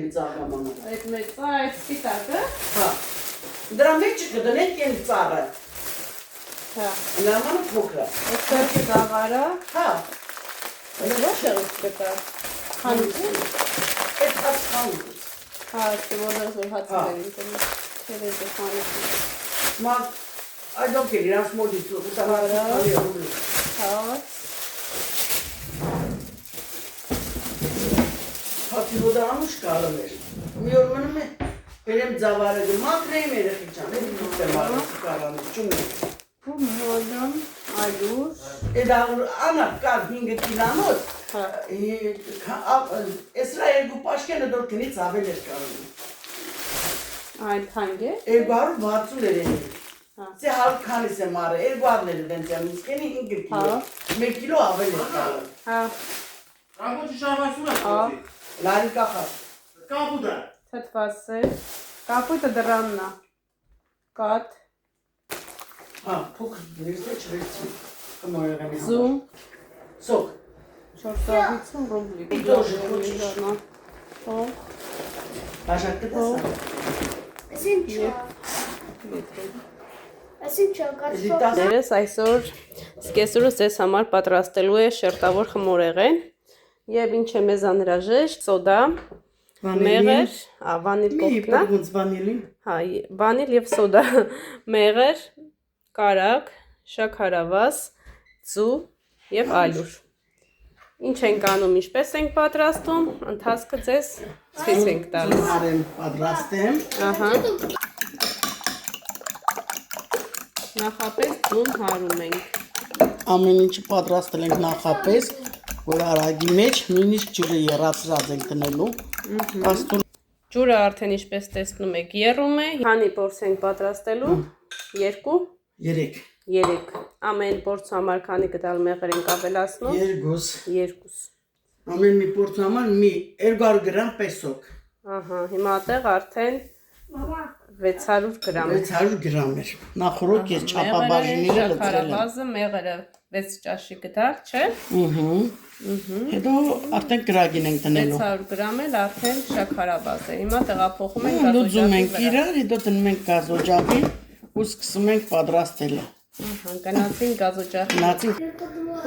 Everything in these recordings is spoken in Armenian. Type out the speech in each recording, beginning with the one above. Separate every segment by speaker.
Speaker 1: էլի ծաղկամանը։
Speaker 2: Այդ մեծա, այդ սպիտակը։
Speaker 1: Հա։ Դրա մեջ կդնենք այն ծառը։
Speaker 2: Հա։
Speaker 1: Նամանը փոքր։
Speaker 2: Այդ ծաղարը։
Speaker 1: Հա։
Speaker 2: Այդ ոչ է ուստեկա։ Խանութին։
Speaker 1: Այդ հաց խանութ։
Speaker 2: Հա, դե որ հացներ են տնում։ Թերեզը խանութին։
Speaker 1: Մա այդ ոնք է իրանց մոտից ուտահարը։
Speaker 2: Հաց։
Speaker 1: Հացի ոդը անուշ կարում էր։ Մի օր մնում է, բերեմ ձավարը գմակրեիմ երեխի ճան, էլի դուք եմ արեցի կարանում, ճում է։
Speaker 2: Մոդամ, այլուր։
Speaker 1: Էդ անա կար 5 կիլանոց, էսրա երկու պաշկենը դոր կնից ավել էր կարում։
Speaker 2: Այն թանկ է։
Speaker 1: 260 էր էնի։ Սե հարկ քանիս եմ արը, 200-ներ է դենցյալ, իսկենի 5 կիլո, 1 կիլո ավել էր կարում։
Speaker 2: Հա։
Speaker 3: Работа шабасуна.
Speaker 1: Լարի կախած։
Speaker 3: Կապուտը։
Speaker 2: Թթվասեր։ Կապույտը դրաննա։ Կատ։
Speaker 1: Հա, փոքր դրեցի չվերցի։ Կմորեղենի համար։
Speaker 2: Զում։
Speaker 1: Սոկ։
Speaker 2: 450 ռուբլի։
Speaker 1: Դոժը, ոչինչ։
Speaker 2: Հո։
Speaker 1: Բաժակ կտեսա։
Speaker 4: Այսինչո։ Այսինչո կացրո։
Speaker 2: Դերես այսօր սկեսուրս ձեզ համար պատրաստելու է շերտավոր խմորեղեն եւ ինչ է մեզ անհրաժեշտ սոդա, մեղր, վանիլ կոկնա,
Speaker 1: վանիլին։
Speaker 2: հա, վանիլ եւ սոդա, մեղր, կարակ, շաքարավազ, ձու եւ ալյուր։ Ինչ ենք անում, ինչպես ենք պատրաստում, ընթացքը ձեզ ցույց ենք տալիս։
Speaker 1: Արեմ պատրաստեմ։
Speaker 2: Ահա։ Նախապես ձուն հարում ենք։
Speaker 1: Ամեն ինչը պատրաստել ենք նախապես, որ արագի մեջ նույնիսկ ջուրը եռացրած ենք դնելու։ Աստուն
Speaker 2: Ջուրը արդեն ինչպես տեսնում եք եռում է։ Քանի փորձ ենք պատրաստելու։ 2,
Speaker 1: 3
Speaker 2: 3։ Ամեն փորձ համար քանի գդալ մեղր ենք ավելացնում։ 2։
Speaker 1: Ամեն մի փորձ համար մի 200 գրամ պեսոկ։
Speaker 2: Ահա, հիմա այդտեղ արդեն 600 գրամ։
Speaker 1: 600 գրամ էր։ Նախորդ ես չափաբաժինները լցրել եմ։
Speaker 2: Շաքարավազը, մեղրը 6 ճաշի գդալ, չէ։
Speaker 1: Հետո արդեն գրագին ենք դնելու։
Speaker 2: 600 գրամ էլ արդեն շաքարավազ է։ Հիմա տեղափոխում ենք
Speaker 1: Լուծում ենք
Speaker 2: գազոջախի վրա։
Speaker 1: իրար, հետո դնում ենք գազոջախին ու սկսում ենք պատրաստելը։
Speaker 2: Ահա, գնացինք գազոջախի։
Speaker 1: Գնացինք։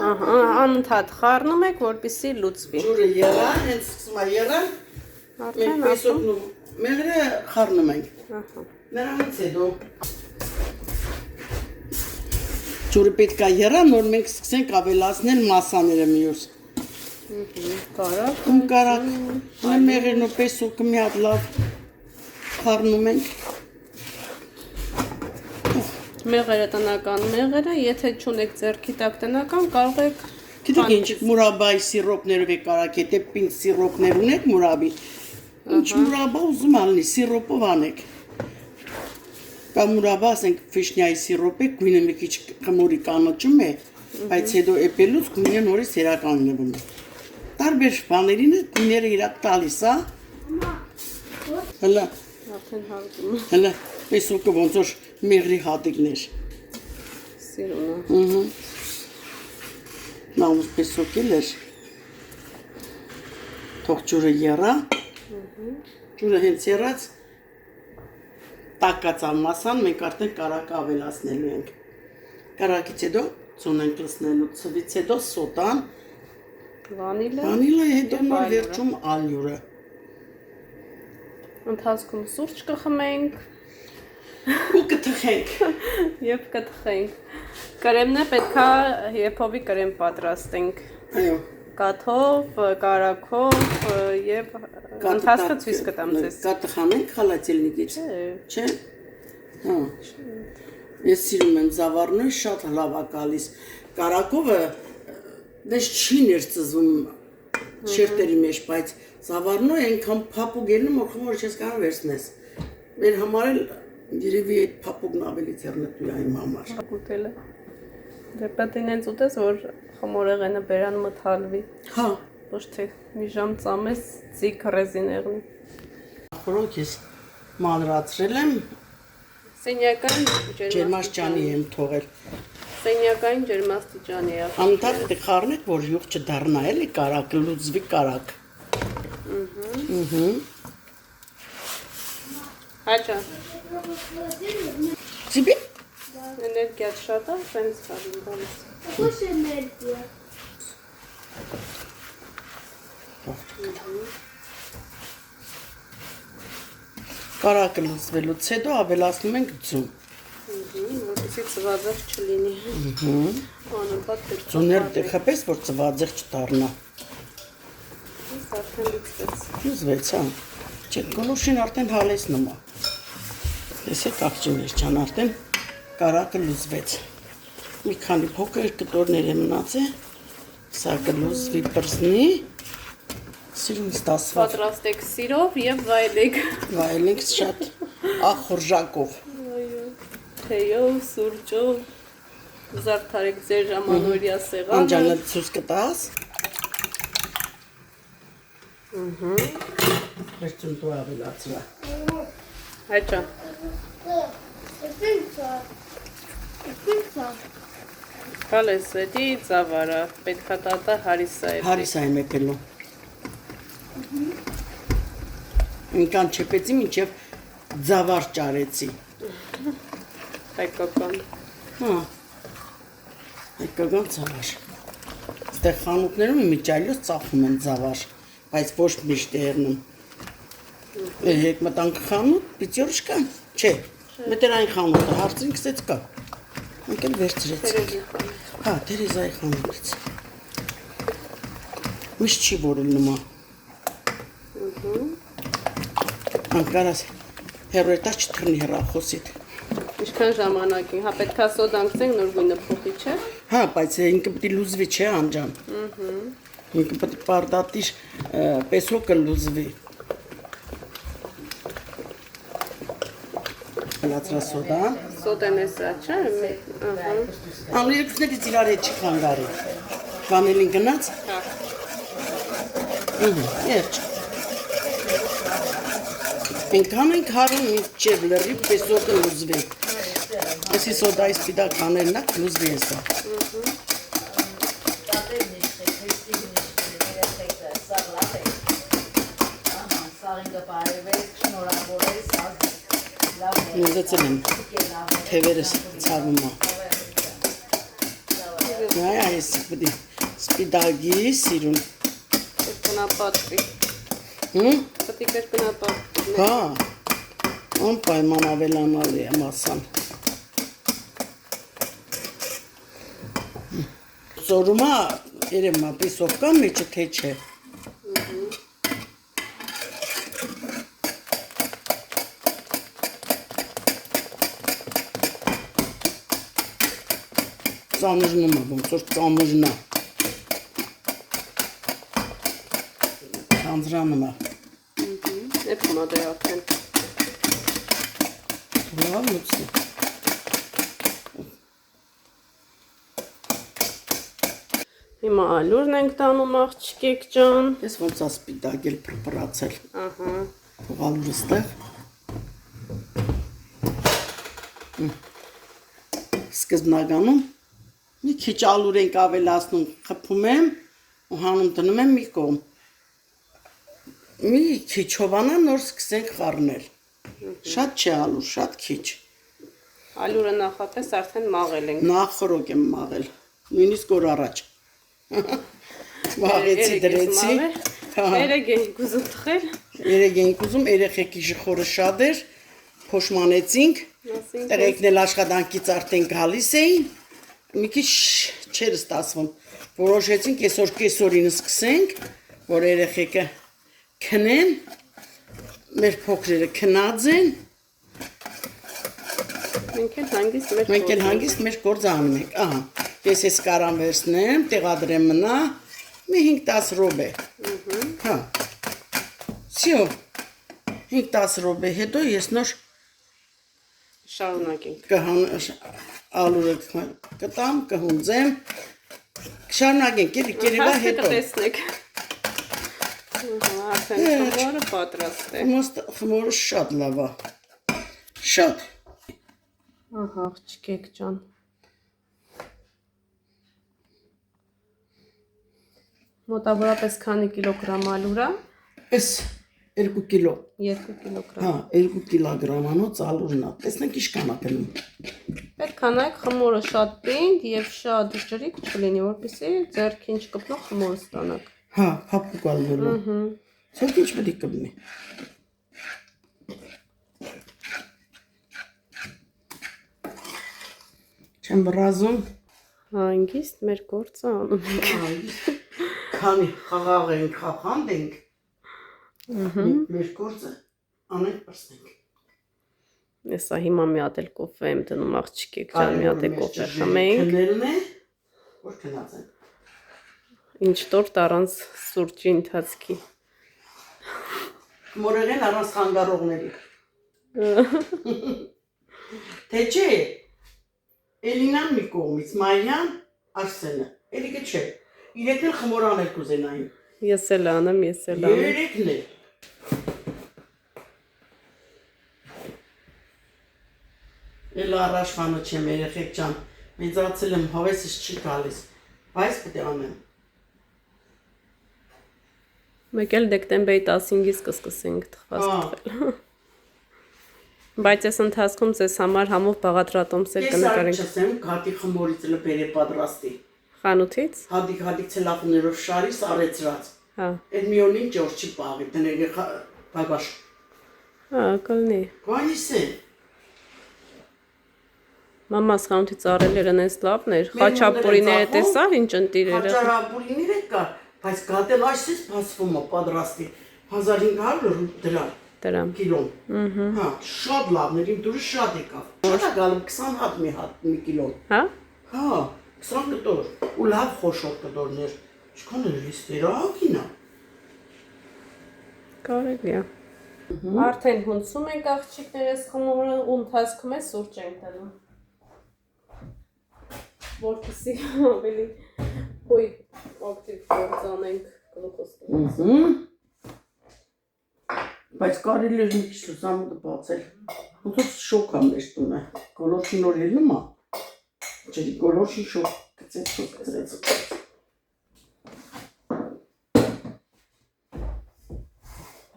Speaker 2: Ահա, անընդհատ խառնում եք, որպեսզի լուծվի։
Speaker 1: Ջուրը եռան, հենց սկսում է եռան։
Speaker 2: Արդեն
Speaker 1: Մենք պեսոկն ու մեղրը խառնում ենք։
Speaker 2: ահա։
Speaker 1: Նրանից հետո ջուրը պետք է եռան, որ մենք սկսենք ավելացնել մասաները մյուս։
Speaker 2: Կարակ։
Speaker 1: Ում կարակ, մեղրն ու պեսոկը մի հատ լավ խառնում ենք։
Speaker 2: Մեղրը տնական մեղրը, եթե չունեք ձեռքի տակ տնական, կարող եք
Speaker 1: Գիտեք ինչ, մուրաբայի սիրոպներով է կարակ, եթե պինդ սիրոպներ ունեք մուրաբի, ինչ մուրաբա ուզում ալնի, սիրոպով անեք։ Կամ մուրաբա, ասենք վիշնյայի սիրոպ է, գույնը մի քիչ խմորի կանոճում է, բայց հետո էպելուց գույնը նորից երականն է բնում։ Տարբեր բաներին է գույները իրակ տալիս, հա։ Հլա,
Speaker 2: արդեն հարգում
Speaker 1: հլա, պեսոկը ոնց որ մեղրի հատիկներ։
Speaker 2: սիրունը։
Speaker 1: Նամուս պեսոկել էր, թող ջուրը եռա, ջուրը հենց եռած, տակածան մասան մենք արդեն կարակ ավելացնելու ենք։ Կարակից հետո ձուն ենք լցնելու, ցվից հետո սոդան, վանիլը հետո նոր վերջում ալյուրը։
Speaker 2: Ընթացքում սուրճ կխմենք
Speaker 1: Ու կթխենք։
Speaker 2: եւ կթխենք։ Կրեմն է պետքա եփովի կրեմ պատրաստենք։
Speaker 1: Այո։
Speaker 2: Կաթով, կարակով եւ ընթացքը ցույց կտամ ձեզ։
Speaker 1: Կաթը խանենք խալացելնիկից։ Չէ։ Հա։ Ես սիրում եմ զավարնոյ, շատ լավ է գալիս։ Կարակովը դες չի ներծծվում շերտերի մեջ, բայց զավարնոյ այնքան փափուկ ելնում, որ խմորը չես կարող վերցնես։ Մեր համար էլ երևի այդ փափուկն ավելի ձեռնտու է իմ համար։
Speaker 2: Ուտելը։ Դե պետք է ինձ ուտես, որ խմորեղենը բերան մթալվի։
Speaker 1: Հա։
Speaker 2: Ոչ թե մի ժամ ծամես ձիգ ռեզիներնի։
Speaker 1: Խորոք ես մանրացրել եմ,
Speaker 2: Սենյակային
Speaker 1: ջերմաստիճանի եմ թողել։
Speaker 2: Սենյակային ջերմաստիճանի է։
Speaker 1: Անտակ դխարնեք, որ յուղ չդառնա էլի կարակը, լուծվի կարակ։
Speaker 2: Հաճա,
Speaker 1: Тебе?
Speaker 2: էներգիա շատ է, սենց կարին բանես։
Speaker 4: Какой энергия?
Speaker 1: Կարակը լուծվելուց հետո ավելացնում ենք ձու։
Speaker 2: Որպեսի ծվաձեղ չլինի։ Անընդհատ պետք է
Speaker 1: Ձուները դեպքապես որ ծվածեղ չդառնա։
Speaker 2: արդեն լուծվեց։
Speaker 1: Լուծվեց, հա։ Չէ, գոլուշին արդեն հալեցնում է։ Տեսեք աղջիկներ ջան, արդեն կարակը լուծվեց։ Մի քանի փոքր կտորներ է մնացել։ Սա կլուծվի բրզնի։ Սիրուն ստացված։
Speaker 2: Պատրաստեք սիրով եւ վայելեք։
Speaker 1: Վայելենք շատ ախորժակով։
Speaker 2: Թեյով, սուրճով, զարդարեք ձեր ժամանորյա սեղանը։
Speaker 1: Անջանը ցույց կտաս։ Վերցում դու ավելացրա։
Speaker 2: Հաճա։
Speaker 4: Пицца.
Speaker 2: Կալես էդի ծավարա, պետքա տատա հարիսա է։
Speaker 1: Հարիսա եմ եկելու։ Ինքան չեպեցի մինչև ձավար ճարեցի։
Speaker 2: Հայկական։
Speaker 1: Հա։ Հայկական ձավար։ Այստեղ խանութներում իմիջայլոց ծախում են ձավար, բայց ոչ միշտ է եղնում։ Եկ մտանք խանութ, պիցյորշկա։ Չէ, մտեր այն խանութը, հարցին կսեց կա։ Ընկել վերցրեց։
Speaker 2: Թերեզի խան։
Speaker 1: Հա, Թերեզայի խանութից։ Միշտ չի որելնում է։ Անկարաս հերոյտա չթռնի հեռախոսիդ։
Speaker 2: Ինչքան ժամանակ է, հա պետքա սոդան գցենք նոր գույնը փոխի, չէ։
Speaker 1: Հա, բայց ինքը պետք է լուծվի, չէ, անջան։ Ինքը պետք է պարտադիր պես կլուծվի։ Հլացրա սոդան։
Speaker 2: Սոդեն է սա, չէ։ Ահա։
Speaker 1: Անում երկուսներից իրար հետ չի խանգարի։ Վանելին գնաց։
Speaker 2: Հա։
Speaker 1: Երջ։ Ինքան ենք հարում մինչև լրի պես կլուծվի։ Այսի սոդայի սպիտակ հանելնա կլուծվի էսա։ Նուզեցել եմ թևերս ցավում է։ Նայ այս սպիտակի սիրուն։
Speaker 2: Կնապատվի։ Պետք է կնապատվի։
Speaker 1: Հա, անպայման ավելանալի է մասան։ Զորումա երեմա պիսովկա մեջը թե չէ։ Ծանրնում է, ոնց որ ծանրնա։ Ծանրանում է։
Speaker 2: Էդ մոդե արդեն։
Speaker 1: Լավ լուծի։
Speaker 2: Հիմա ալուրն ենք տանում աղջիկեք ջան։
Speaker 1: Ես ոնց է սպիտակել պրպրացել։
Speaker 2: Ահա։
Speaker 1: Ալուրը ստեղ։ Սկզբնականում մի քիչ ալուր ենք ավելացնում, խփում եմ ու հանում դնում եմ մի կողմ։ Մի քիչ հովանա նոր սկսենք խառնել։ Շատ չէ ալուր, շատ քիչ։
Speaker 2: Ալուրը նախապես արդեն մաղել ենք։
Speaker 1: Նախորոք եմ մաղել, նույնիսկ օր առաջ։ Մաղեցի դրեցի։
Speaker 2: Երեկ ենք ուզում թխել։
Speaker 1: Երեկ ենք ուզում, երեխեքի շխորը շատ էր, փոշմանեցինք, տղեկն էլ աշխատանքից արդեն գալիս էին, մի քիչ չէր ստացվում, որոշեցինք այսօր կեսօրին սկսենք, որ երեխեքը քնեն, մեր փոքրերը քնած են, մենք էլ հանգիստ մեր գործը անում ենք, ահա, ես ես կարան վերցնեմ, տեղադրեմ մնա, մի 5-10 ռոբե, հա, սյո, 5-10 ռոբե հետո ես նոր
Speaker 2: շարունակենք։
Speaker 1: Ալուրը կտամ, կհունձեմ, շարունակենք, երևա հետո։
Speaker 2: Կտեսնեք։ Արդեն խմորը պատրաստ է։
Speaker 1: Խմորը շատ լավ է, շատ։
Speaker 2: Ահա, աղջիկեք ջան։ Մոտավորապես քանի կիլոգրամ ալուր է։
Speaker 1: 2 կիլո։
Speaker 2: 2 կիլոգրամ։
Speaker 1: Հա, 2 կիլոգրամանոց ալուրն է։ Տեսնենք ինչքան է գնում։
Speaker 2: Պետք է նայեք խմորը շատ պինդ եւ շատ ջրիկ չլինի, որպեսզի ձեռքին չկպնող խմորը ստանաք։
Speaker 1: Հա, փափուկ ալնելու։ Ցեք ինչ պետք է կբնի։ Չեմ բռազում։
Speaker 2: Հանգիստ մեր գործը անում ենք։
Speaker 1: Քանի խաղաղ ենք, խախանդ ենք։ Մեր գործը անենք պրսնենք։
Speaker 2: Էսա հիմա մի հատ էլ կոֆե եմ դնում աղջիկեք ջան, մի հատ կոֆե խմենք։
Speaker 1: Քնելն է, որ քնած են։
Speaker 2: Ինչ տորտ առանց սուրճի ընթացքի։
Speaker 1: Մորեղեն առանց խանգարողների։ Թե չէ, Էլինան մի կողմից, Մայյան, Արսենը, էլիկը չէ, իրեք էլ խմորան էլ կուզենային։
Speaker 2: Ես էլ անեմ, ես էլ անեմ։
Speaker 1: Երեքն է։ Էլ առաջվանը չեմ երեխեք ճան, մեծացել եմ, հավեսս չի գալիս, բայց պետք է անեմ։
Speaker 2: Մեկ էլ դեկտեմբերի 15-ից կսկսենք թխված թխել։ Բայց այս ընթացքում ձեզ համար համով բաղադրատոմսեր կնկարենք։
Speaker 1: Ես արդ չասեմ, գատի խմորից էլ բեր է պատրաստի։
Speaker 2: Խանութից։
Speaker 1: Հադիկ ցելախներով շարի սարեցրած։
Speaker 2: Հա։
Speaker 1: Այդ միոնին ճոր չի պաղի, տները բագաշ։
Speaker 2: Հա, կլինի։
Speaker 1: Գանիս է։
Speaker 2: Մամաս խանութից առելերն էս լավն էր։ Խաչապուրիները տեսա՞ր ինչ ընտիրերը։
Speaker 1: Խաչապուրիները կա, բայց գատել այսպես բացվում է պատրաստի 1500 դրամ կիլոն։ Հա, շատ լավներ, իմ դուրս շատ եկավ։ Շատ է գալում 20 հատ մի կիլոն։
Speaker 2: Հա։
Speaker 1: Հա, 20 կտոր։ Ու լավ խոշոր կտորներ։ Ինչքան է լիստեր, ահագին է։
Speaker 2: Կարելի է։ Արդեն հունցում ենք աղջիկներս խմորը ու ընթացքում է սուրճ ենք դնում։ Որպեսզի ավելի հույն ակտիվ գործանենք գլուկոզ։
Speaker 1: Բայց կարելի էր մի քիչ լուսամուտը բացել։ Ոնց շոկ ա մեր տունը։ Գոլորշին օր ելնում է։ Ջերի գոլորշի շոկ գծեց։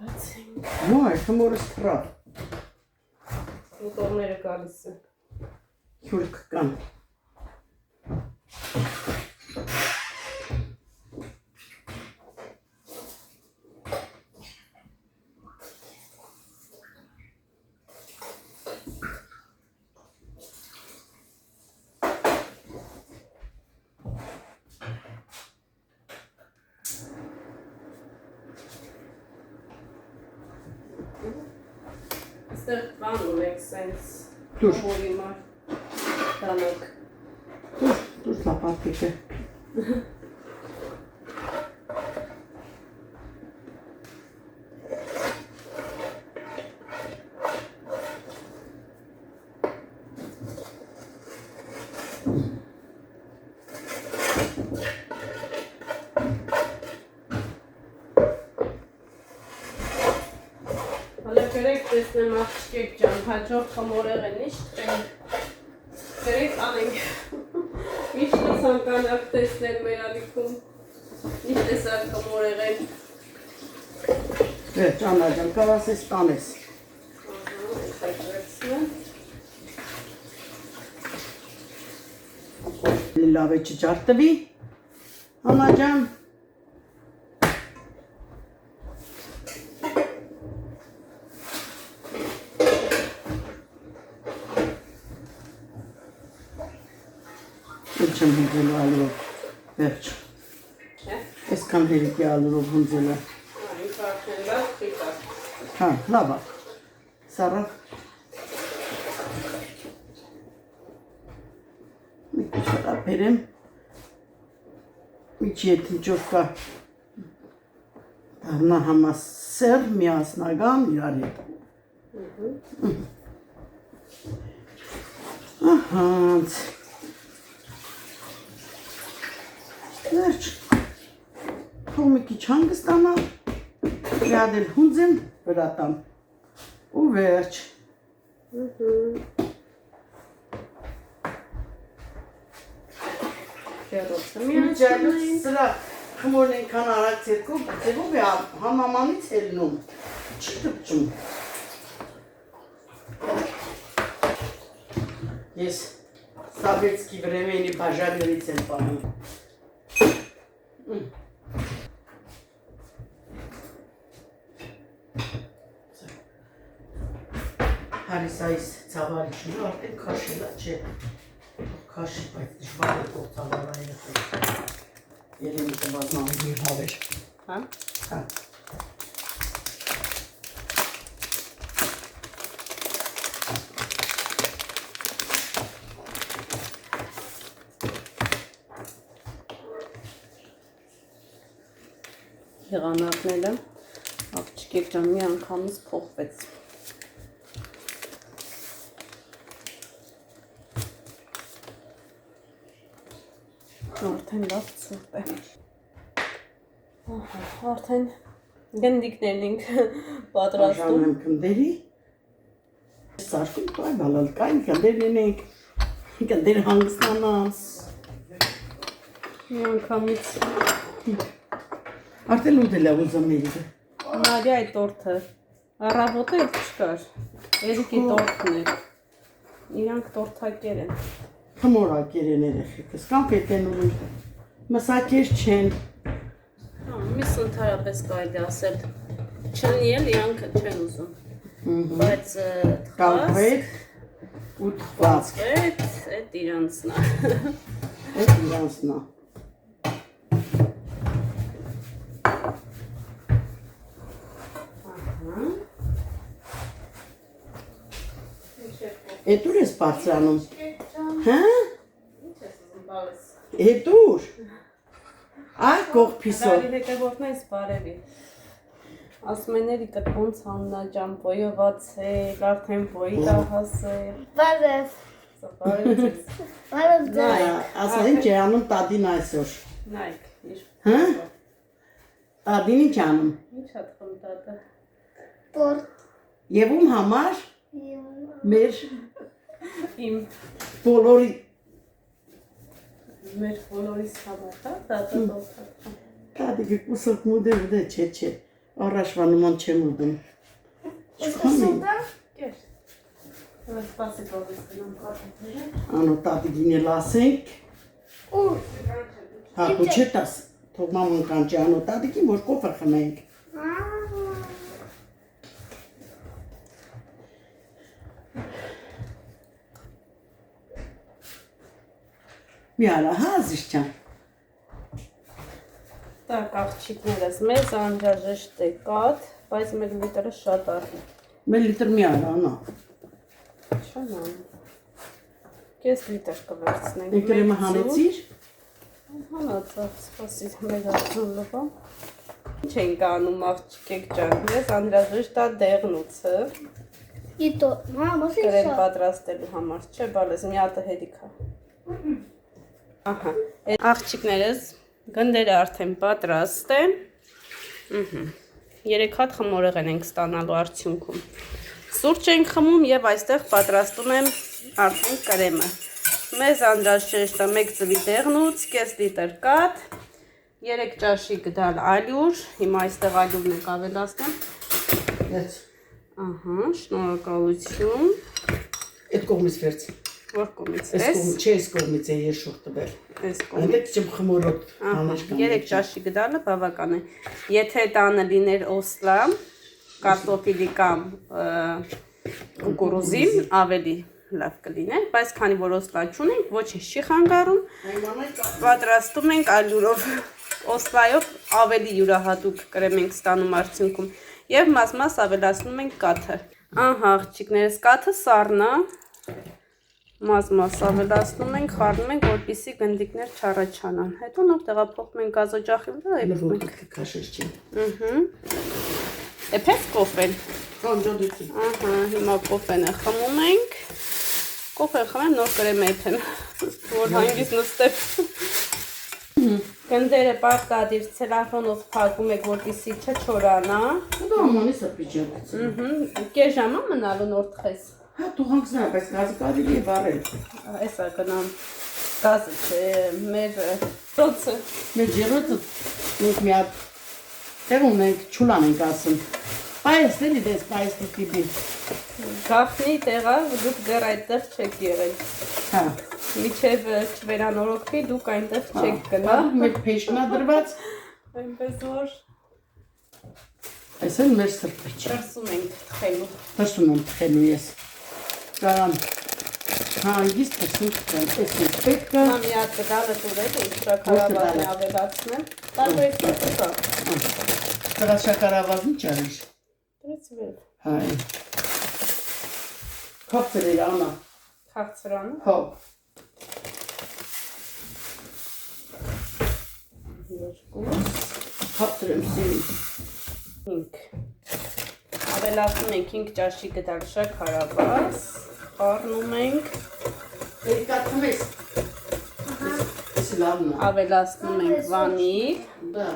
Speaker 2: Բացենք։
Speaker 1: Ոայ, խմորս թրա։
Speaker 2: Մոտորները գալիս են։
Speaker 1: Հյուրք կան։
Speaker 2: Այստեղ բան ունենք սենց
Speaker 1: Դուր։
Speaker 2: հորի մար դանակ։
Speaker 1: Դուրս լապատիկ է։
Speaker 2: Հələ գրեք տեսնեմ աղջիկեք ջան, հաջող խմորեղեն ինչ տենք։ Գրեք անենք։ Միշտ ցանկանաք տեսնել մեր ալիքում։ Ինչ տեսակ խմորեղեն։
Speaker 1: Ջանաջան, կարասես տանես։ Լավ է չջարտվի։ Անաջան։ Չեմ հունձելու ալուրով, վերջ։ Այսքան հերիքի ալուրով հունձելը։ Հա, լավ է, սարավ։ Մի քիչ հրապերեմ, միջի ետ ինչով կա դարնա համասեր միասնական իրար հետ։ Ահանց։ Վերջ, թող մի քիչ հանգստանա, մի հատ էլ հունձեմ վրա տամ ու վերջ։ Սրա խմորն ենքան արագ ձերքով, ձևով է համամանից հելնում։ Չի դպչում։ Ես Սաբեցկի времени բաժաններից եմ պահում։ Հարիսայիս ցավալիչն է, արդեն քաշելա չէ։ Քաշի, բայց դժվար է գործավարայինը։ Երևի կբազմավելի հավեր։
Speaker 2: Հա։
Speaker 1: Հա։
Speaker 2: Եղանակները աղջիկ ջան մի անգամից փոխվեց։ Արդեն լավ ցուրտ է։ Արդեն գնդիկներն ենք պատրաստում։
Speaker 1: Բաժանում եմ կնդերի։ Սարքում կայ բալալ կային կնդերն ենք։ Կնդեր հանգստանաս։
Speaker 2: Մի անգամից
Speaker 1: Արդեն ուտել է ուզում երիկը։
Speaker 2: Նարյա այդ տորթը առավոտը էլ չկար։ Երիկի տորթն է։ Իրանք տորթակեր են։
Speaker 1: Խմորակեր են երեխեքս, կամ պետք են ուրույն։ Մսակեր չեն։
Speaker 2: Միս ընդհանրապես կարելի ասել չլինի էլ իրանք չեն ուզում։ Բայց
Speaker 1: Կալվետ ու թխվածք։
Speaker 2: այդ իրանցն է։
Speaker 1: Այդ իրանցն է։ Էդ ուր ես բարձրանում։ Հա?
Speaker 2: Ինչ ես ուզում բալես։
Speaker 1: Էդ ուր։ Այ կող պիսով։
Speaker 2: Դարի հետևորդն ես բարևի։ Ասում են երիկը ոնց Աննա ջան բոյովացել, արդեն բոյի դա հասել։
Speaker 4: Բարև։
Speaker 2: Բարևից։
Speaker 4: Բարև ձեզ։
Speaker 1: Ասա ինչ է անում տադին այսօր։
Speaker 2: Նայք, իր։
Speaker 1: Հա? Տադին ինչ անում։
Speaker 2: Ինչ է թվում տատը։
Speaker 4: Տորտ։
Speaker 1: Եվ ում համար մեր
Speaker 2: Իմ
Speaker 1: բոլորի
Speaker 2: մեր բոլորիս համար, հա, տատը տորթը։
Speaker 1: տադիկը կուսոք մուդեր ուդե չէ, առաջվա նման չեմ ուդում։ Չքամին։
Speaker 2: Կեր։ Սպասի բովես գնամ կատները։
Speaker 1: Անո տադիկին էլ ասենք։
Speaker 4: Ուր։
Speaker 1: Հա, ու չէ տաս, թող մամուն կանչի անո տադիկին, որ կոֆը խմենք։ Մի արա, հա, զիշ չան։
Speaker 2: Так, աղջիկներս, մեզ անհրաժեշտ է կաթ, բայց 1 լիտրը շատ է։
Speaker 1: Մեր լիտր մի արա, անա։
Speaker 2: Չան անում։ Կես լիտր կվերցնենք։
Speaker 1: Եկրեմը հանեցիր։
Speaker 2: Հանացավ, սպասի մեր արձուլվա։ Ինչ ենք անում աղջիկեք ջան, մեզ անհրաժեշտ է դեղնուցը,
Speaker 4: Իտո, մամա,
Speaker 2: կրեմ
Speaker 4: սա։
Speaker 2: պատրաստելու համար, չէ, բալես, մի հատը հետիք է։ Ահա, այդ աղջիկներս գնդերը արդեն պատրաստ են։ 3 հատ խմորեղեն ենք ստանալու արդյունքում։ Սուրճ ենք խմում եւ այստեղ պատրաստում եմ արդեն կրեմը։ Մեզ անհրաժեշտ է 1 ծվի դեղնուց, կես լիտր կաթ, 3 ճաշիկ դալ ալյուր, հիմա այստեղ ալյուրն եք ավելացնեմ։
Speaker 1: Ես,
Speaker 2: Ահա, շնորհակալություն։
Speaker 1: այդ կողմից վերց։
Speaker 2: Որ կողմից
Speaker 1: Այս
Speaker 2: էս։
Speaker 1: կողմից, չէ, այս կողմից է երշուղ տվել։
Speaker 2: Այս կողմից։
Speaker 1: Այնտեղ չեմ խմորոտ հանеш կամ։
Speaker 2: 3 ճաշիկ դալը բավական է։ Եթե տանը լիներ օսլա, կարտոֆիլի կամ կուկուրուզին ավելի լավ կլիներ, բայց քանի որ օսլա չունենք, ոչինչ չի խանգարում։ Պատրաստում ենք ալյուրով, օսլայով ավելի յուրահատուկ կրեմ ենք ստանում արդյունքում եւ մաս-մաս ավելացնում ենք կաթը։ Ահա աղջիկներս, կաթը սառն է։ Մաս-մաս ավելացնում ենք, խառնում ենք, որպեսզի գնդիկներ չառաջանան։ Հետո նոր տեղափոխում ենք գազօջախի վրա եւ
Speaker 1: Լրոտ կքաշես չի։
Speaker 2: Էփես կոֆեն։
Speaker 1: Խոնջոդիցի։
Speaker 2: Ահա, հիմա կոֆենը խմում ենք։ Կոֆեն խմեմ, նոր կրեմ էփեմ, որ հանգիստ նստեմ։ Գնդերը պարտադիր ցելոֆանով փակում եք, որպեսզի չչորանա։
Speaker 1: Դա ամանի սապիջակից։
Speaker 2: Կես ժամ է մնալու նոր թխես։
Speaker 1: Հա, դու հանգստանա, բայց գազը կարելի է վառել։
Speaker 2: Էսա գնամ գազը չէ, մեր ծոցը։
Speaker 1: Մեր ջերոտը մենք մի հատ տեղ ունենք, չուլան ենք ասում։ Պայեսների դես պայեսի տիպի։
Speaker 2: Գախնի տեղա դուք դեռ այդտեղ չեք եղել։
Speaker 1: Հա։
Speaker 2: Միջև չվերանորոգվի դուք այնտեղ չեք գնա։
Speaker 1: Մեր փեշնա դրված։
Speaker 2: Այնպես որ
Speaker 1: Այս են մեր սրտիչը։
Speaker 2: դրսում ենք թխելու։
Speaker 1: Դրսում եմ թխելու ես։ Կարան հանգիստ դրսում թխեմ։ Այս է պետքը։
Speaker 2: Նա մի հատ գդալը տուրել է, շաքարավազն ավելացնեմ։ Տարբերություն կա։
Speaker 1: Դրա շաքարավազն ինչ արиш։
Speaker 2: Դրեցի վեր։
Speaker 1: Հա։ Քապտեր էր անա։
Speaker 2: Քաղցրանը։
Speaker 1: Հա։
Speaker 2: Երկու։
Speaker 1: Քապտեր եմ սիրում։
Speaker 2: 5 ավելացնում ենք 5 ճաշի գդալ շաքարավազ, խառնում ենք,
Speaker 1: Երկաթում ես։ Ես լավն է։
Speaker 2: ավելացնում ենք վանիլ,
Speaker 1: Да.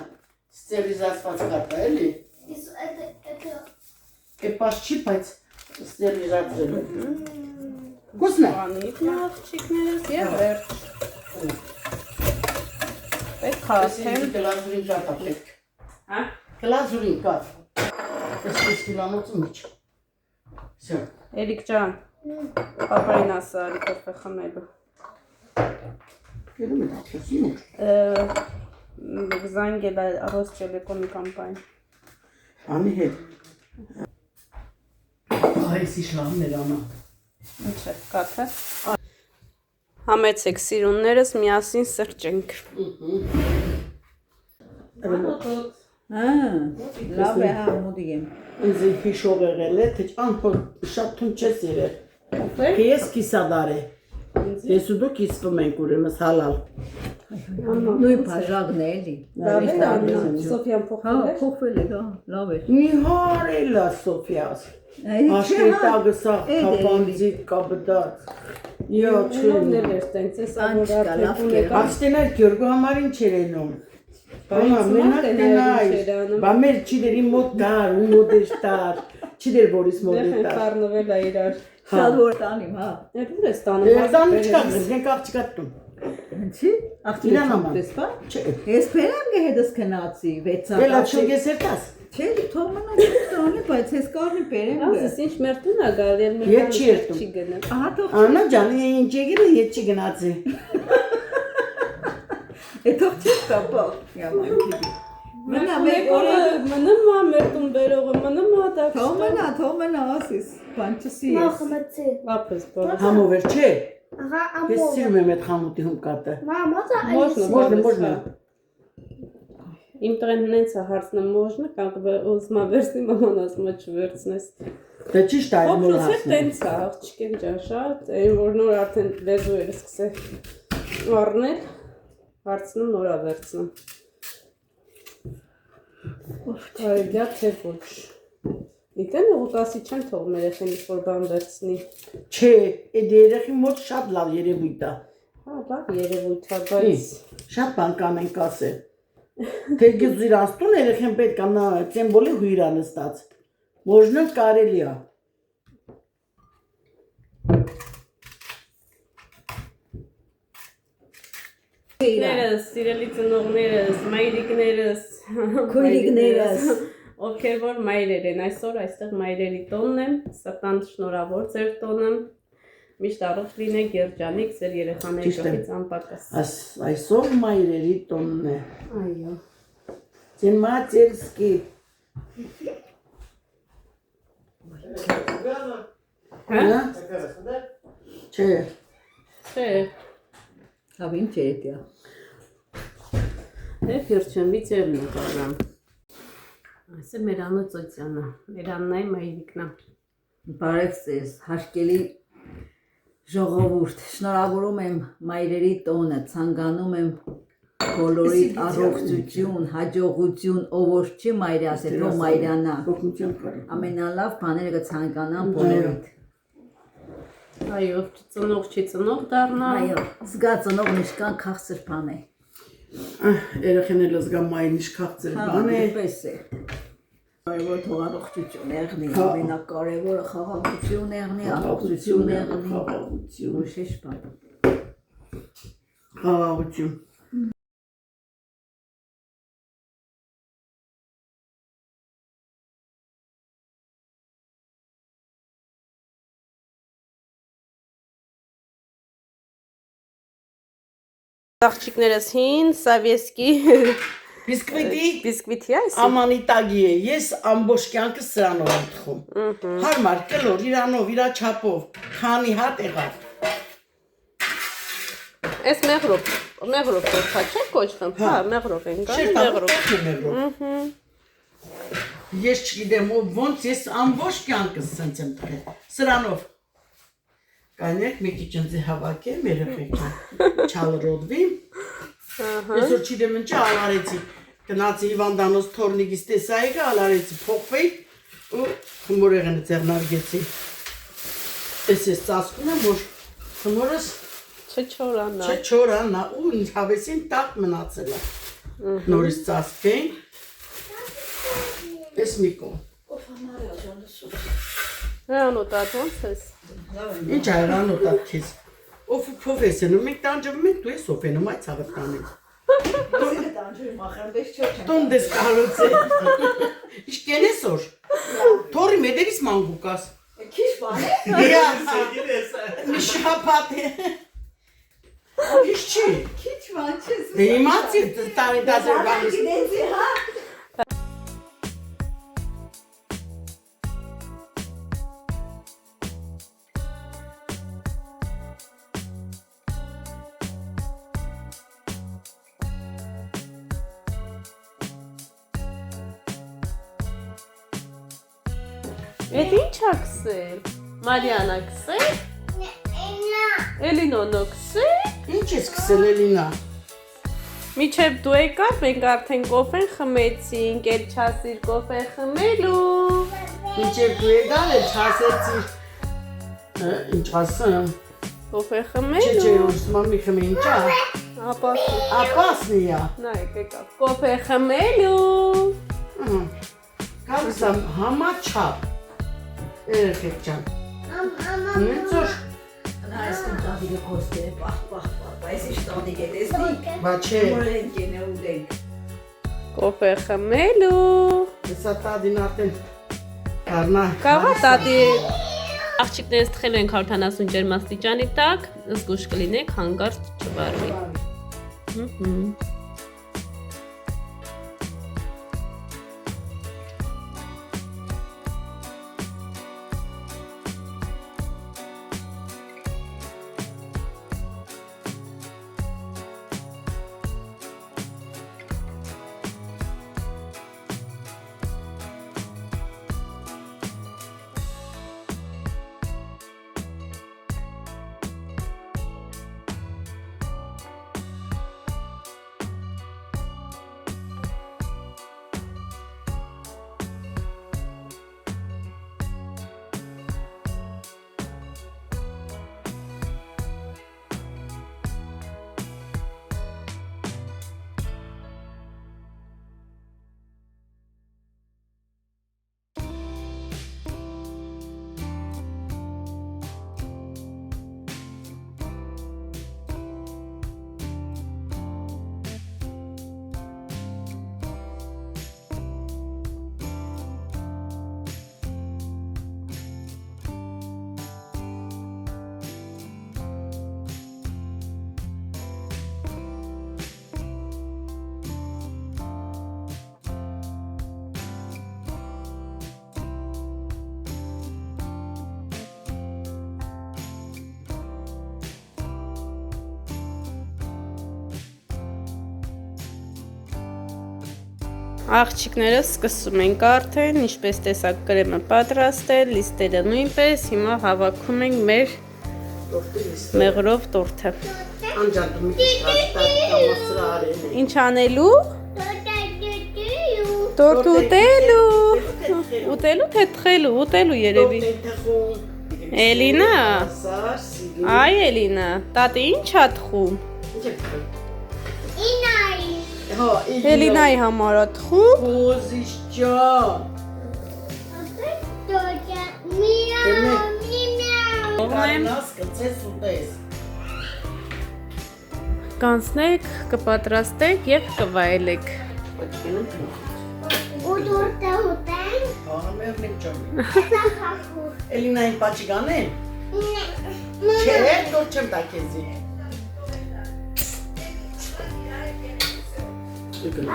Speaker 1: Ստերիզացված կարտա էլի։
Speaker 4: Это...
Speaker 1: Կեպաշ չի, բայց ստերիզացրել է։ Գուսն է։
Speaker 2: վանիլն է աղջիկներս և վերջ։ Պետք է ասեմ,
Speaker 1: Գլազուրին կարտա պետք։
Speaker 2: հա,
Speaker 1: Գլազուրին կար։ Ես կիլանոցը միջ։ Սյո։
Speaker 2: Էրիկ ջան, պապային ասա արի կոֆե խմելու։
Speaker 1: Գերում է դատքեսի մուր։
Speaker 2: Զանգել է Ռոստելեկոմի կամպայն։
Speaker 1: Անի հետ։ Այս իշլամն էր անա։
Speaker 2: Ինչ է, կաթը։ Համեցեք սիրուններս միասին սրճենք։
Speaker 5: Լավ է հա մոդի եմ։
Speaker 1: Ինձ հիշող եղել է, թե անհոր շատ թուն չես երել։ Ես կիսադար է։ Ես ու դու կիսվում ենք ուրեմս հալալ։
Speaker 5: Նույն բաժակն է էլի։
Speaker 2: Լավ է Աննա, Սոֆիան
Speaker 5: Հա,
Speaker 2: փոխվել է։
Speaker 5: փոխվել է, լավ է։
Speaker 1: Մի հարելա Սոֆիաս։ Աշկետագը սա կապանձի կաբդած։ Յո,
Speaker 2: Չլոնել
Speaker 1: չլին։
Speaker 2: էր տենց, ես
Speaker 5: Անչկա,
Speaker 2: ավոր
Speaker 5: լավ
Speaker 2: արդյունք եկա։
Speaker 1: Աստենար Գյորգո համար ինչ էր էնում։ Բամա, մենակ տենայ։ Բա մեր չի դերի մոտ դար, ու մոտ էր տար։ Չի դեր որիս մոտ
Speaker 2: Դեղ
Speaker 1: էր
Speaker 2: են
Speaker 1: տար։
Speaker 2: խառնվել է իրար։
Speaker 5: Շատ որ տանիմ, հա։
Speaker 2: Էր ուր ես տանում։
Speaker 1: Երզան չկա, գնենք աղջիկա տուն։
Speaker 5: Ինչի։
Speaker 1: Իրան համար։
Speaker 5: Տեսա։
Speaker 1: Չէ,
Speaker 5: Ես բերեմ գեհդս քնացի 600։
Speaker 1: ելա չուգես էր տաս։
Speaker 5: Չէ, թող մնա տանի, բայց ես կարնի բերեմ։
Speaker 2: Ասես ինչ մեր տուն է գալ, մեր
Speaker 1: Ետ չի երթում։
Speaker 2: չի գնա։
Speaker 5: Ահա թող
Speaker 1: Անա ջան, ինչ եկել է, ետ չի գնացի։
Speaker 5: թող չի կապա։ Yaman Մնա մեկ օրը
Speaker 2: մնում է մեր տուն բերողը, մնում է դա։
Speaker 5: թող մնա ասես, բան չսի ես։
Speaker 4: Махмати.
Speaker 2: Ապս բա։
Speaker 1: Համով էր չէ։
Speaker 4: Ага, а
Speaker 1: Ես
Speaker 4: можно?
Speaker 1: սիրում եմ այդ խանութի հումկատը։
Speaker 4: Мама, можно?
Speaker 2: Можно.
Speaker 1: Можно։
Speaker 2: Իմ տղեն նենց է հարցնում, можно, как бы ուզում է վերցնի, մաման ասում է չվերցնես։
Speaker 1: Դա ճիշտ է այլ մոլ
Speaker 2: Օգնոց է
Speaker 1: հասնում։
Speaker 2: տենց է, աղջիկեն ջան, շատ, այն որ նոր արդեն լեզու էր սկսել առնել, հարցնում նորա վերցնում։ Կարելի է թե ոչ։ Իտեն ուտասի չեն թողում երեխեն ինչ-որ բան վերցնի։
Speaker 1: Չէ, այդ երեխի մոտ շատ լավ երևույթ է։
Speaker 2: Հա, լավ երևույթ է, բայց
Speaker 1: Շատ բան կանենք ասել։ Թե գյուզիր աստուն երեխեն պետք է նա ծեմբոլի հույրա նստած։ Можно կարելի է։
Speaker 2: Ներս, սիրելի ծնողներս, մայրիկներս,
Speaker 5: Քույրիկներս։
Speaker 2: ովքեր որ մայրեր են, այսօր այստեղ մայրերի տոնն եմ, սրտան շնորհավոր ձեր տոնը, միշտ առողջ լինեք, երջանիկ, ձեր երեխաների
Speaker 1: Ճիշտ է։
Speaker 2: կողքից անպակաս։
Speaker 1: Այսօր մայրերի տոնն է։
Speaker 2: Այո։
Speaker 1: Ձեն մատերսկի։
Speaker 2: Հա?
Speaker 1: Չէ։
Speaker 2: Չէ,
Speaker 5: Լավ ինչ է դա։
Speaker 2: Էփիրջն վիճերն է կարամ։ Այսը մեր Աննա Ծոցյանը, մեր Աննայի մայրիկն է։
Speaker 5: Բարև ձեզ, հարգելի ժողովուրդ, շնորհավորում եմ մայրերի տոնը, ցանկանում եմ բոլորիդ առողջություն, հաջողություն, ով որ չի մայրի ասել, թող մայրանա։
Speaker 1: Օգնություն կար։
Speaker 5: Ամենալավ բաները կցանկանամ բոլորիդ։
Speaker 2: Այո, ծնող չի ծնող դառնա։
Speaker 5: Այո, զգա ծնողն ինչքան քաղցր բան է։
Speaker 1: Երեխեն էլ զգա մայրն ինչ քաղցր բան է։
Speaker 5: Այդպես է։ Կարևոր թող առողջություն եղնի, ամենակարևորը խաղաղություն եղնի, առողջություն եղնի,
Speaker 1: Խաղաղություն։
Speaker 5: ուրիշ բան։
Speaker 1: Խաղաղություն։
Speaker 2: Աղջիկներս հին Սավեսկի
Speaker 1: Բիսկվիտի
Speaker 2: բիսկվիթի այս։
Speaker 1: ամանիտագի է, ես ամբողջ կյանքը սրանով եմ թխում։ Հարմար, կլոր, իրանով, իրա չափով, քանի հատ եղավ։
Speaker 2: Այս մեղրով թողա չէ կոչվում։ Հա, մեղրով են գալի, մեղրով։
Speaker 1: Ես չգիտեմ ոնց ես ամբողջ կյանքս սենց եմ թխել։ Սրանով։ Կանեք մի քիչ ինձ հավաքեմ երեխեքին։ Չալրոդվի։ Այսօր չգիտեմ ինչա ալարեցի։ Գնացի Հիվանդանոց թորնիկից տեսա եկա ալարեցի փոխվեի ու խմորեղենը ձեռնարկեցի։ Ես ծածկում եմ որ խմորս չչորանա ու ինձ հավեսին տակ մնացել է։ Նորից ծածկենք։ Ես մի կողմ։
Speaker 2: Հրանոտատ ոնց ես։
Speaker 1: Ինչ հրանոտատ քեզ։ Ով փոխես են ու մենք տանջում ենք դու ես օփենում այդ ցավը տանես։ Տոն դես կարոցե։ Ինչ կենես որ։ Թորի մեդերից մանգուկաս։
Speaker 5: Քիչ բան է։
Speaker 1: Մի շապատ է։ Ինչ չի։
Speaker 5: Քիչ բան չէ։
Speaker 1: Դե իմացի տարի դասեր բանից։
Speaker 5: Գիտեցի, հա։
Speaker 2: Էդ ինչ ա քսել։ Մարիանա քսել։ Էլինոնո քսել։
Speaker 1: Ինչ ես քսել Էլինա։
Speaker 2: Միջև դու եկար, մենք արդեն կոֆեն խմեցինք, էլ չասիր կոֆե խմելու։
Speaker 1: Ինչև դու եկալ է չասեցի։ Ինչ ասեմ։
Speaker 2: Կոֆե
Speaker 1: Չէ,
Speaker 2: խմելու։
Speaker 1: ուսմա մի խմի ինչա։
Speaker 2: Ապասի։
Speaker 1: Ապասնիա։
Speaker 2: Նայեք եկավ։ Կոֆե խմելու։
Speaker 1: Կալսամ համաչափ։ Երեխեք ջան։ Նույնցոր։
Speaker 5: Այս կոնտակտը կոստե, պահ, այս ինչ տանիկ է տեսնի։
Speaker 1: Բա չէ։
Speaker 5: Մոլենք են ուդենք։
Speaker 2: Կոֆե խմելու։
Speaker 1: Հեսա տադին արդեն կարնա։
Speaker 2: Կաղա տատի աղջիկներս թխելու ենք 170 ջերմաստիճանի տակ, զգուշ կլինեք, հանկարծ չվարվի։ Աղջիկները սկսում ենք արդեն, ինչպես տեսակ կրեմը պատրաստել, լիստերը նույնպես, հիմա հավաքում ենք մեր մեղրով տորթը։
Speaker 1: Անջան դու մի քիչ կամասրա արել։
Speaker 2: Ինչ անելու։ Տորտ ուտելու։ Ուտելու թե թխելու, ուտելու երևի։ Էլինա։ Այ Էլինա, տատի ինչ ա թխում։ Էլինայի համար ա թխում։
Speaker 1: Ոզիշ ջան։ Կանաս կծես ուտես։
Speaker 2: Կանցնեք, կպատրաստեք և կվայելեք։
Speaker 1: Ամերն ջան։ Էլինային պաչիգանեն։ Չէ, դոր չեմ տա քեզի։ Շուկա։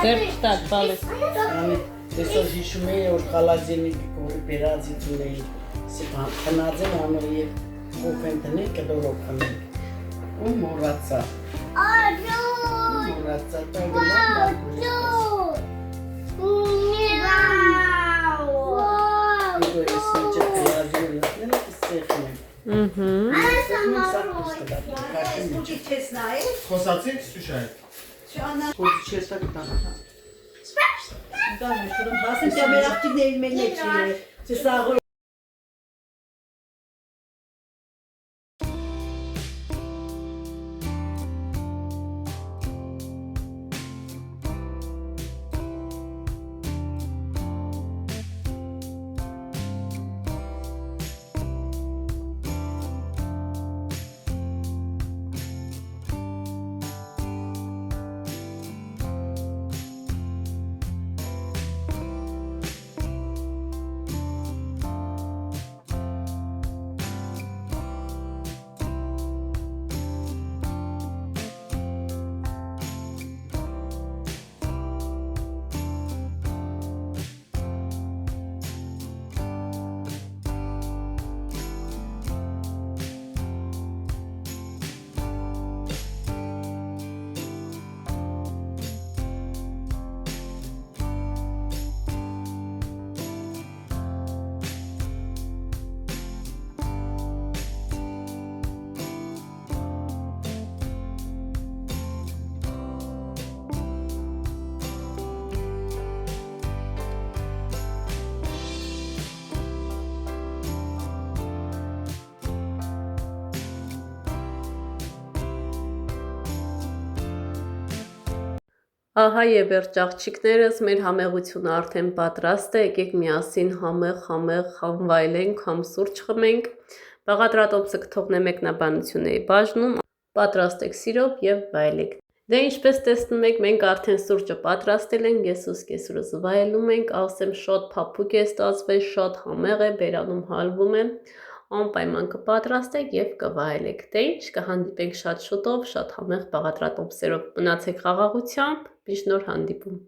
Speaker 2: Ձեր տակ բալես։
Speaker 1: Անի տեսած հիշում էի որ խալազենիկի կորի բերածից ունեի սիփան քնածեն անոր եւ կոֆեն տնի կդորով քնի։ Ու մոռացա։ Մոռացա
Speaker 3: Խոսացինք Սյուշայի։
Speaker 5: Դա շուրում հասել թե մեր աղջիկներին մեր մեջ է։ Չսաղ
Speaker 2: Ահա եւ վերջ աղջիկներս, մեր համեղությունը արդեն պատրաստ է, եկեք միասին համեղ համվայելենք, համ սուրճ խմենք։ Բաղադրատոմսը կթողնեմ մեկնաբանությունների բաժնում, պատրաստեք սիրով եւ վայելեք։ Դե ինչպես տեսնում եք, մենք արդեն սուրճը պատրաստել ենք, ես ու կեսուրս վայելում ենք, ասեմ շատ փափուկ է ստացվել, շատ համեղ է, բերանում հալվում է, անպայման կպատրաստեք եւ կվայելեք։ Դե ինչ, կհանդիպենք շատ շուտով, շատ համեղ բաղադրատոմսերով։ Մնացեք խաղաղությամբ, միշտ նոր հանդիպում։